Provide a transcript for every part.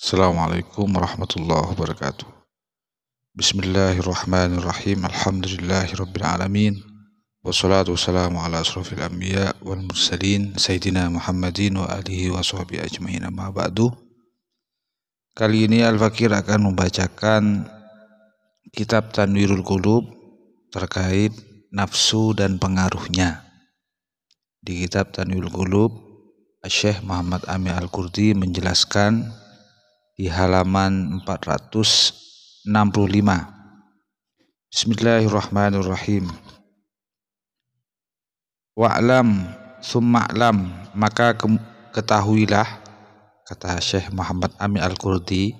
Assalamualaikum warahmatullahi wabarakatuh. Bismillahirrahmanirrahim. Alhamdulillahirabbil alamin. Wassalatu wassalamu ala asrofil anbiya wal mursalin sayyidina Muhammadin wa alihi wa sahbihi ajmain, amma ba'du. Kali ini Al-Fakir akan membacakan kitab Tanwirul Qulub terkait nafsu dan pengaruhnya. Di kitab Tanwirul Qulub, Syekh Muhammad Amin Al-Qurdi menjelaskan di halaman 465. Bismillahirrahmanirrahim. Wa'lam summa'lam, maka ketahuilah, kata Syekh Muhammad Amin Al-Qurdi,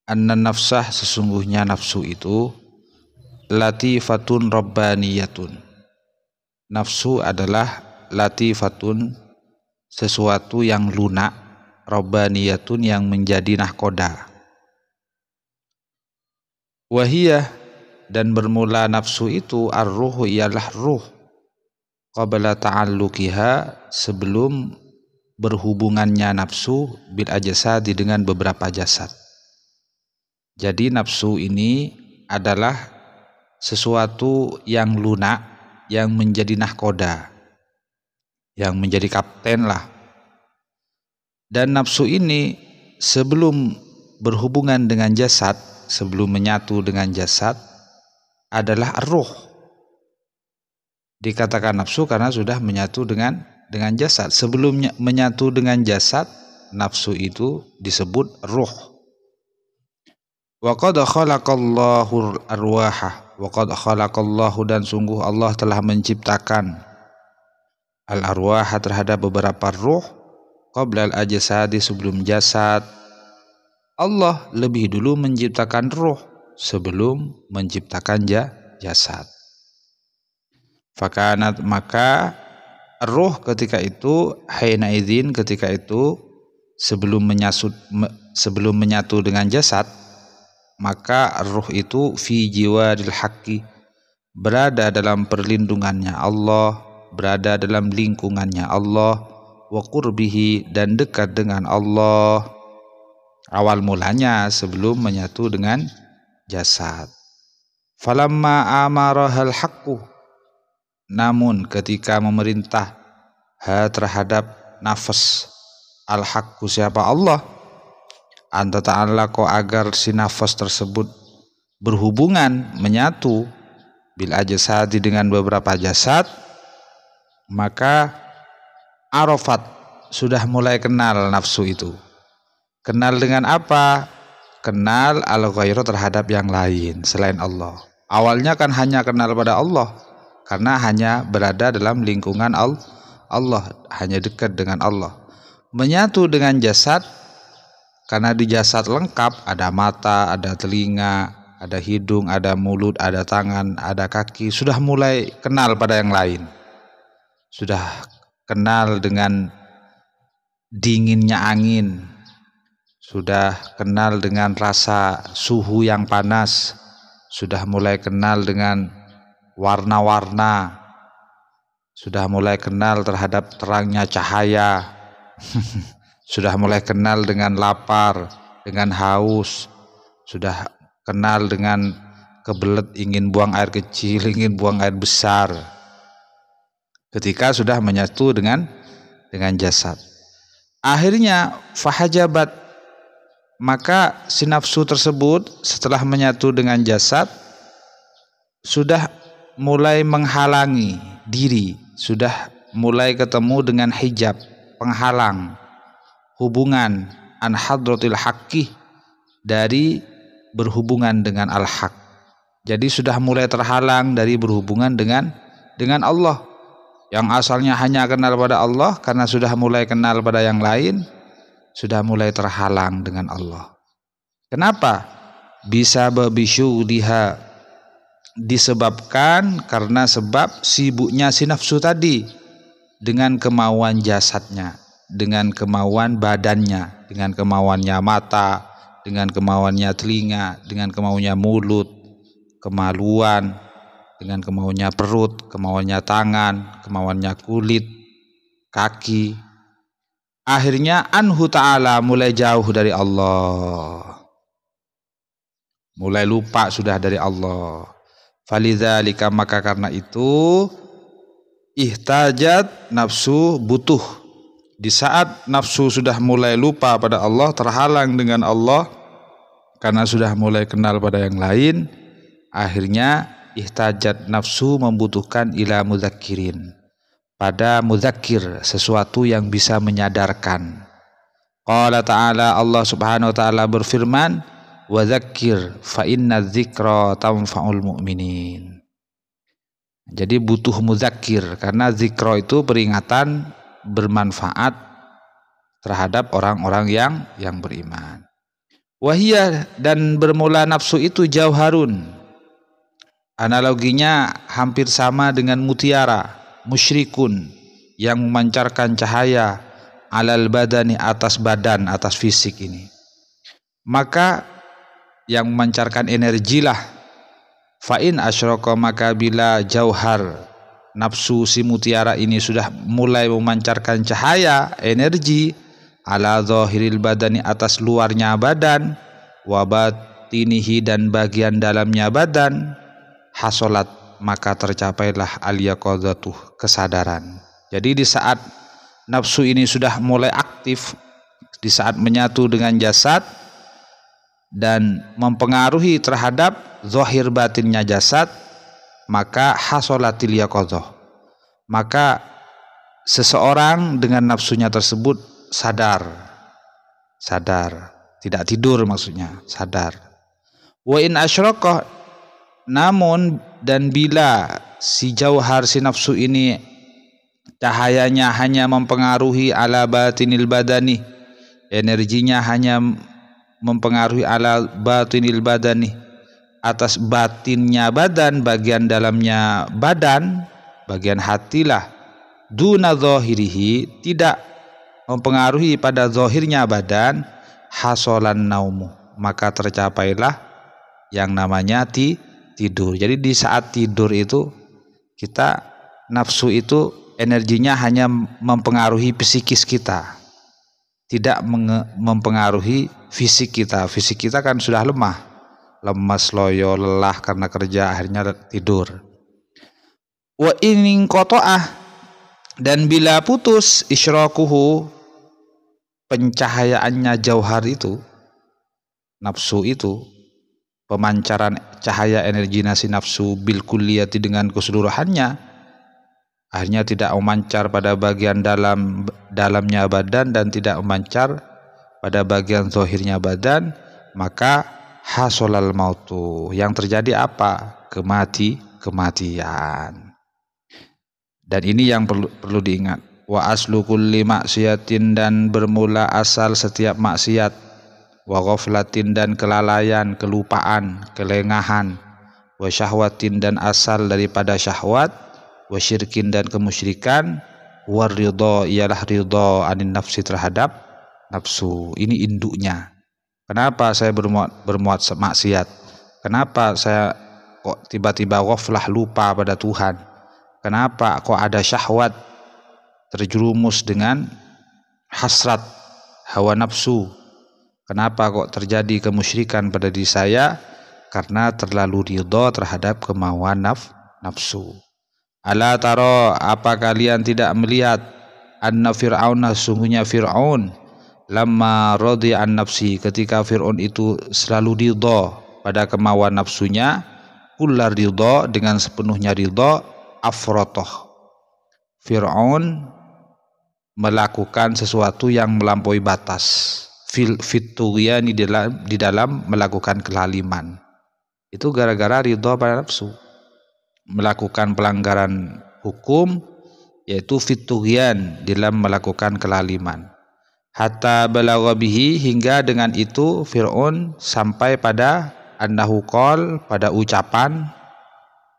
anna nafsah, sesungguhnya nafsu itu latifatun rabbaniyatun. Nafsu adalah latifatun, sesuatu yang lunak, rabbaniyatun, yang menjadi nahkoda. Wahiyah, dan bermula nafsu itu, ar-ruhu, ialah ruh, qabla ta'alluqiha, sebelum berhubungannya nafsu bil ajsadi, dengan beberapa jasad. Jadi nafsu ini adalah sesuatu yang lunak, yang menjadi nahkoda, yang menjadi kapten lah. Dan nafsu ini sebelum berhubungan dengan jasad, sebelum menyatu dengan jasad, adalah ruh. Dikatakan nafsu karena sudah menyatu dengan jasad. Sebelum menyatu dengan jasad, nafsu itu disebut ruh. Wa qad khalaqallahu arwaha, wa qad khalaqallahu, dan sungguh Allah telah menciptakan al-arwaha, terhadap beberapa ruh, qabla al-ajsadi, sebelum jasad. Allah lebih dulu menciptakan ruh sebelum menciptakan jasad. Fakanat, maka ruh ketika itu, haina idzin, ketika itu, sebelum menyatu dengan jasad, maka ruh itu fi jiwadil haqqi, berada dalam perlindungannya Allah, berada dalam lingkungannya Allah, wa qurbihi, dan dekat dengan Allah. Awal mulanya sebelum menyatu dengan jasad. Falamma amarahal haqqu, namun ketika memerintah terhadap nafas, al haqqu, siapa Allah, anta ta'allaqo, agar si nafas tersebut berhubungan, menyatu, bil ajsadi, dengan beberapa jasad, maka arafat, sudah mulai kenal nafsu itu. Kenal dengan apa? Kenal al-ghairu, terhadap yang lain selain Allah. Awalnya kan hanya kenal pada Allah, karena hanya berada dalam lingkungan Allah, hanya dekat dengan Allah. Menyatu dengan jasad, karena di jasad lengkap, ada mata, ada telinga, ada hidung, ada mulut, ada tangan, ada kaki. Sudah mulai kenal pada yang lain. Sudah kenal dengan dinginnya angin, sudah kenal dengan rasa suhu yang panas, sudah mulai kenal dengan warna-warna, sudah mulai kenal terhadap terangnya cahaya, sudah mulai kenal dengan lapar, dengan haus, sudah kenal dengan kebelet, ingin buang air kecil, ingin buang air besar, ketika sudah menyatu dengan jasad. Akhirnya fahajabat, maka si nafsu tersebut setelah menyatu dengan jasad sudah mulai menghalangi diri, sudah mulai ketemu dengan hijab, penghalang hubungan, an hadratil haqqi, dari berhubungan dengan al-haq. Jadi sudah mulai terhalang dari berhubungan dengan Allah, yang asalnya hanya kenal pada Allah, karena sudah mulai kenal pada yang lain, sudah mulai terhalang dengan Allah. Kenapa? Bisa babisyudiha, disebabkan karena sebab sibuknya si nafsu tadi dengan kemauan jasadnya, dengan kemauan badannya, dengan kemauannya mata, dengan kemauannya telinga, dengan kemauannya mulut, kemaluan, dengan kemauannya perut, kemauannya tangan, kemauannya kulit, kaki. akhirnya anhu ta'ala, mulai jauh dari Allah, mulai lupa sudah dari Allah. Falidzalika, maka karena itu ihtajat, nafsu butuh. Di saat nafsu sudah mulai lupa pada Allah, terhalang dengan Allah karena sudah mulai kenal pada yang lain, akhirnya ihtajat, nafsu membutuhkan ila mudzakirin, pada mudzakir, sesuatu yang bisa menyadarkan. Qala ta'ala, Allah subhanahu wa ta'ala berfirman, wa dzakir fa inna dzikra tanfa'ul mu'minin. Jadi butuh mudzakir, karena zikra itu peringatan bermanfaat terhadap orang-orang yang beriman. Wahiyah, dan bermula nafsu itu jauharun, analoginya hampir sama dengan mutiara, musyrikun, yang memancarkan cahaya, alal badani, atas badan, atas fisik ini. Maka yang memancarkan energilah. Fa'in asyraka, maka bila jauhar nafsu si mutiara ini sudah mulai memancarkan cahaya, energi, ala zahiril badani, atas luarnya badan, wa batinihi, dan bagian dalamnya badan, hasolat, maka tercapailah al-yaqadzatuh, kesadaran. Jadi di saat nafsu ini sudah mulai aktif, di saat menyatu dengan jasad dan mempengaruhi terhadap zahir batinnya jasad, maka hasolatil yaqadzah, maka seseorang dengan nafsunya tersebut sadar, tidak tidur, maksudnya sadar. Wa in asyraqah, namun dan bila si jauhar, si nafsu ini cahayanya hanya mempengaruhi ala batinil badani, energinya hanya mempengaruhi ala batinil badani, atas batinnya badan, bagian dalamnya badan, bagian hatilah, duna zahirihi, tidak mempengaruhi pada zahirnya badan, hasolan naumu, maka tercapailah yang namanya tidur. Jadi di saat tidur itu kita, nafsu itu energinya hanya mempengaruhi psikis kita, tidak mempengaruhi fisik kita. Fisik kita kan sudah lemah, lemas, loyo, lelah karena kerja, akhirnya tidur. Wa in qata'ah, dan bila putus isyraquhu, pencahayaannya jauhar itu, nafsu itu, pemancaran cahaya energi nasi nafsu bil kulliyati, dengan keseluruhannya, akhirnya tidak memancar pada bagian dalamnya badan dan tidak memancar pada bagian zahirnya badan, maka hasolal mautu, yang terjadi apa? Kematian. Dan ini yang perlu diingat. Wa aslu kulli maksiatin, dan bermula asal setiap maksiat, wa ghaflatin, dan kelalaian, kelupaan, kelengahan, wa syahwatin, dan asal daripada syahwat, wa syirkin, dan kemusyrikan, wa ridha, ialah ridha anin nafsi, terhadap nafsu. Ini induknya. Kenapa saya berbuat maksiat? Kenapa saya kok tiba-tiba ghaflah, lupa pada Tuhan? Kenapa kok ada syahwat, terjerumus dengan hasrat hawa nafsu? Kenapa kok terjadi kemusyrikan pada diri saya? Karena terlalu ridha terhadap kemauan nafsu. Ala taro, apa kalian tidak melihat, anna fir'auna, sungguhnya Fir'aun, lamma radhi an nafsi, ketika Fir'aun itu selalu ridha pada kemauan nafsunya, kullar ridha, dengan sepenuhnya ridha, afrotoh, Fir'aun melakukan sesuatu yang melampaui batas, fitughyan, di dalam melakukan kelaliman. Itu gara-gara ridha pada nafsu, melakukan pelanggaran hukum, yaitu fitughyan, dalam melakukan kelaliman. Hatta balagha bihi, hingga dengan itu Fir'aun sampai pada annahu qol, pada ucapan,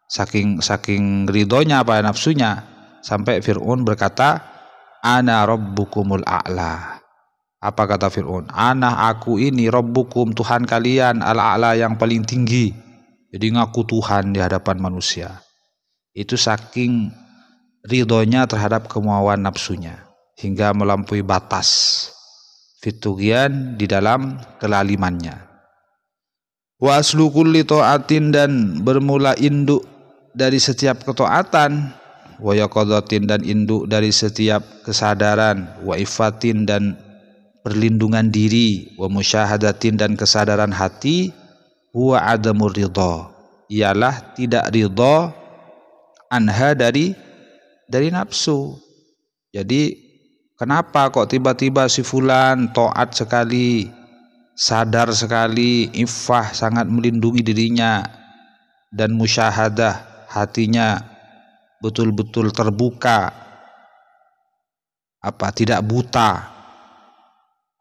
saking ridhonya pada nafsunya, sampai Fir'aun berkata, ana rabbukumul a'la. Apa kata Fir'aun? Ana, aku ini, rabbukum, Tuhan kalian, al-a'la, yang paling tinggi. Jadi ngaku Tuhan di hadapan manusia. Itu saking ridhonya terhadap kemauan nafsunya. hingga melampaui batas, fitugian di dalam kelalimannya. Wa aslu kulli ta'atin, dan bermula induk dari setiap ketaatan, wa yaqadatin, dan induk dari setiap kesadaran, wa ifatin, dan perlindungan diri, wa musyahadatin, dan kesadaran hati, huwa adamur ridha, ialah tidak ridha anha dari nafsu. Jadi kenapa kok tiba-tiba si fulan taat sekali, sadar sekali, iffah, sangat melindungi dirinya, dan musyahadah, hatinya betul-betul terbuka, tidak buta,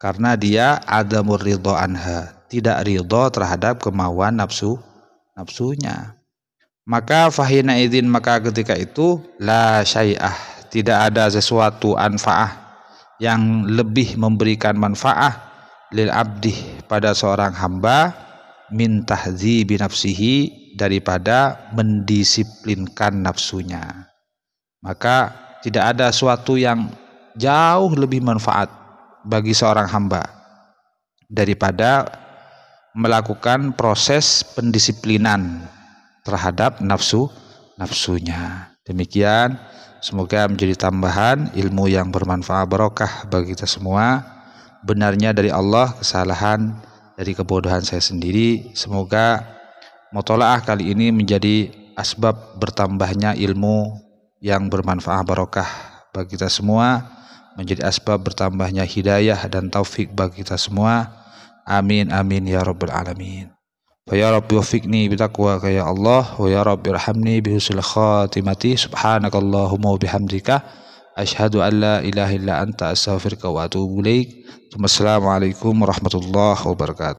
karena dia adamur ridha anha, tidak ridha terhadap kemauan nafsunya. Maka fahina idzin, maka ketika itu la syai'ah, tidak ada sesuatu anfa'ah yang lebih memberikan manfaah lil abdi pada seorang hamba min tahdzibi nafsihi, daripada mendisiplinkan nafsunya. Maka tidak ada sesuatu yang jauh lebih manfaat bagi seorang hamba daripada melakukan proses pendisiplinan terhadap nafsunya. Demikian, semoga menjadi tambahan ilmu yang bermanfaat, barokah bagi kita semua. Benarnya dari Allah, kesalahan dari kebodohan saya sendiri. Semoga mutolaah kali ini menjadi asbab bertambahnya ilmu yang bermanfaat, barokah bagi kita semua, menjadi asbab bertambahnya hidayah dan taufik bagi kita semua. Amin amin ya rabbal alamin. Wa ya rabbi wafiqni bitaqwaka ya Allah, wa ya rabbi irhamni bihusnil khatimati. Subhanakallahumma wa bihamdika asyhadu an la ilaha illa anta astaghfiruka wa atubu ilaik. Wassalamualaikum warahmatullahi wabarakatuh.